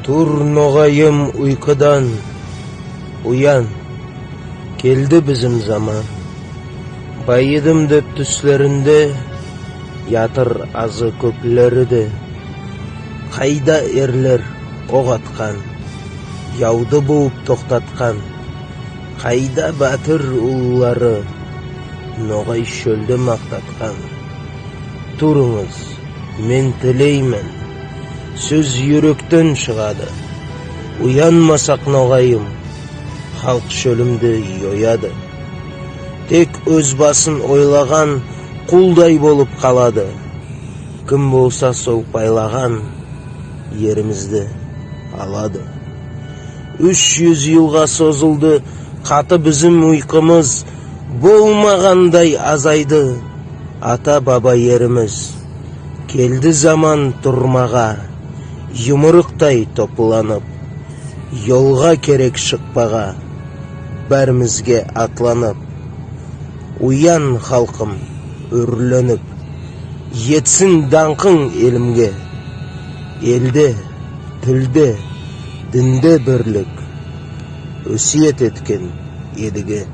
Тур ноғайым ұйқыдан, уян, келді бізім заман. Байыдым деп түслерінде, ятыр азы көплері де. Қайда ерлер оқ атқан, яуды буып тоқтатқан. Қайда батыр ұллары, ноғай шөлді мақтатқан. Тұрыңыз, мен тілеймін, сөз жүректен шығады. Уянмасақ ноғайым, халық шөлімді йояды. Тек өз басын ойлаған құлдай болып қалады. Кім болса сол байлаған ерімізді алады. 300 жылға созылды қаты біздің ұйқымыз, болмағандай азайды ата баба еріміз. Келді заман тұрмаға, юмырықтай топыланып, yolға керек шықпаға, бәрімізге атланып. Уян халқым үрленіп, етсін даңқың елімге. Елде, тілде, дінде бірлік, өсиет еткен едіге.